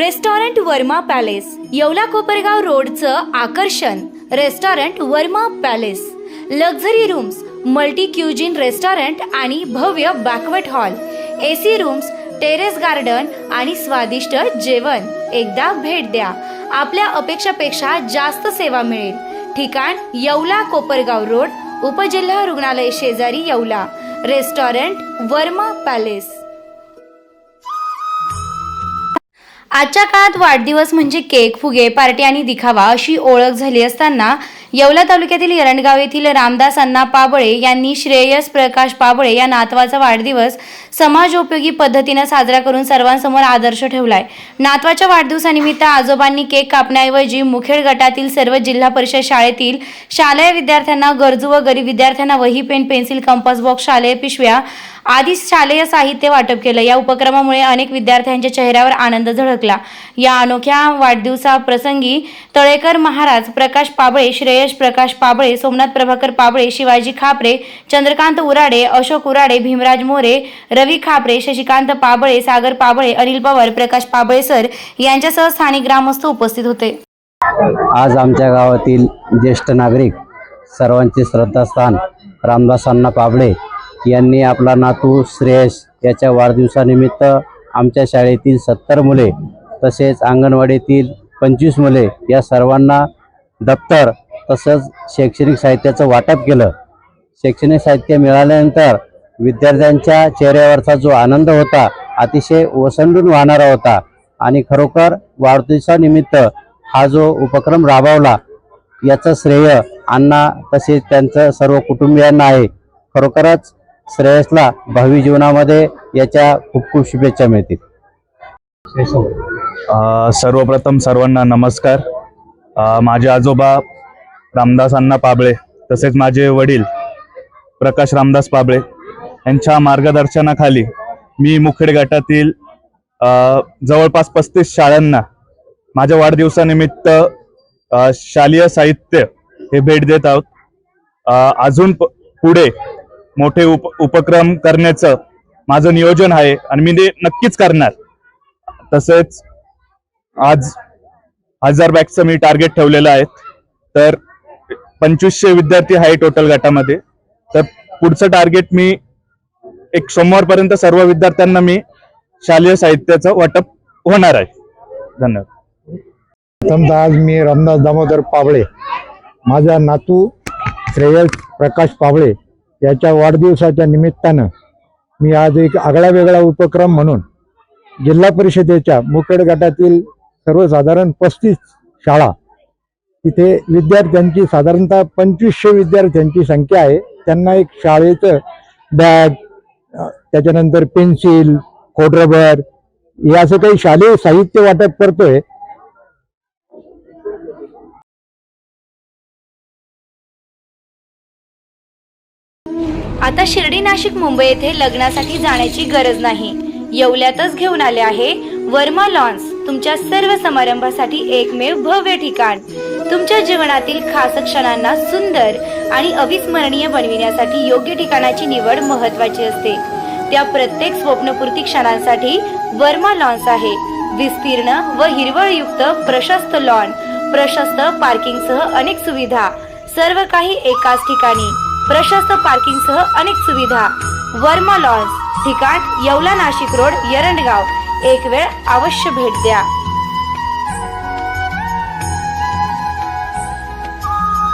Restaurant Verma palace, Yeola Kopargaon रोडचं आकर्षण restaurant Verma palace. Luxury rooms, multi cuisine restaurant आणि भव्य banquet hall, AC rooms, terrace garden आणि स्वादिष्ट जेवण। एकदा भेट द्या, आपल्या अपेक्षापेक्षा जास्त सेवा मिळेल। ठिकाण येवला कोपरगाव रोड, उपजिल्हा रुग्णालय शेजारी येवला। Restaurant Verma palace. आजच्या काळात वाढदिवस म्हणजे केक, फुगे, पार्टी आणि दिखावा अशी ओळख झाली असताना येवला तालुक्यातील एरंडगाव येथील रामदास अण्णा पाबळे यांनी श्रेयस प्रकाश पाबळे या नातवाचा वाढदिवस समाजोपयोगी पद्धतीने साजरा करून सर्वांसमोर आदर्श ठेवलाय। नातवाच्या वाढदिवसानिमित्त आजोबांनी केक कापण्याऐवजी मुखेड गटातील सर्व जिल्हा परिषद शाळेतील शालेय विद्यार्थ्यांना, गरजू व गरीब विद्यार्थ्यांना वही, पेन, पेन्सिल, कंपास बॉक्स, शालेय पिशव्या आदी शालेय साहित्य वाटप केलं। या उपक्रमामुळे अनेक विद्यार्थ्यांच्या चेहऱ्यावर आनंद झळकला। या अनोख्या वाढदिवसाप्रसंगी तळेकर महाराज, प्रकाश पाबळे, श्रेयस प्रकाश पाबळे, सोमनाथ प्रभाकर पाबळे, शिवाजी खापरे, चंद्रकांत उराडे, अशोक उराडे, भीमराज मोरे, रवी खापरे, शशिकांत पाबळे, सागर पाबळे, अनिल पवार, प्रकाश पाबळे सर यांच्यासह स्थानिक ग्रामस्थ उपस्थित होते। आज आमच्या गावातील ज्येष्ठ नागरिक, सर्वांचे श्रद्धास्थान रामदास अण्णा पाबळे यांनी आपला नातू श्रेयस याच्या वाढदिवसानिमित्त आमच्या शाळेतील 70 मुले तसेच अंगणवाडीतील 25 मुले या सर्वांना दप्तर तसंच शैक्षणिक साहित्याचं वाटप केलं। शैक्षणिक साहित्य मिळाल्यानंतर विद्यार्थ्यांच्या चेहऱ्यावरचा जो आनंद होता अतिशय ओसंडून वाहणारा होता आणि खरोखर वाढदिवसानिमित्त हा जो उपक्रम राबवला याचं श्रेय अण्णा तसेच त्यांचं सर्व कुटुंबियांना आहे। खरोखरच श्रेयसला भावी जीवनामध्ये याच्या खूप खूप शुभेच्छा मिळतील। सर्वप्रथम सर्वांना नमस्कार। माझे आजोबा रामदास अण्णा पाबळे तसेच माझे वडील प्रकाश रामदास पाबळे यांच्या मार्गदर्शनाखाली मी मुखेड गटातील जवळपास 35 शाळांना माझ्या वाढदिवसानिमित्त शालेय साहित्य हे भेट देत आहोत। अजून पुढे मोठे उपक्रम करण्याचं माझं नियोजन आहे आणि मी ते नक्कीच करणार। तसेच आज 1000 बॅगचं मी टार्गेट ठेवलेलं आहे, तर 2500 विद्यार्थी आहे टोटल गटामध्ये। तर पुढचं टार्गेट मी एक सोमवारपर्यंत सर्व विद्यार्थ्यांना मी शालेय साहित्याचं वाटप होणार आहे। धन्यवाद। आज मी रामदास दामोदर पाबळे, माझा नातू श्रेयस प्रकाश पाबळे याच्या वाढदिवसाच्या निमित्तानं मी आज एक आगळा वेगळा उपक्रम म्हणून जिल्हा परिषदेच्या मुखेड गटातील सर्वसाधारण 35 शाळा तिथे विद्यार्थ्यांची साधारणतः 2500 विद्यार्थ्यांची संख्या आहे। त्यांना एक शाळेचं बॅग, त्याच्यानंतर पेन्सिल, खोडरबर हे असं काही शालेय साहित्य वाटप करतोय। आता शिर्डी, नाशिक, मुंबई येथे लग्नासाठी जाण्याची गरज नाही। येवल्यातच घेऊन आले आहे वर्मा लॉन्स, तुमच्या सर्व समारंभासाठी एकमेव भव्य ठिकाण। तुमच्या जीवनातील खास क्षणांना सुंदर आणि अविस्मरणीय बनविण्यासाठी योग्य ठिकाणाची निवड महत्त्वाची असते। त्या प्रत्येक स्वप्नपूर्ती क्षणांसाठी वर्मा लॉन्स आहे। विस्तीर्ण व हिरवळयुक्त प्रशस्त लॉन, प्रशस्त पार्किंगसह अनेक सुविधा, सर्व काही एकाच ठिकाणी। प्रशस्त पार्किंगसह अनेक सुविधा। वर्मा लॉन्स, ठिकाण येवला नाशिक रोड, एरंडगाव। एक वेळ अवश्य भेट द्या।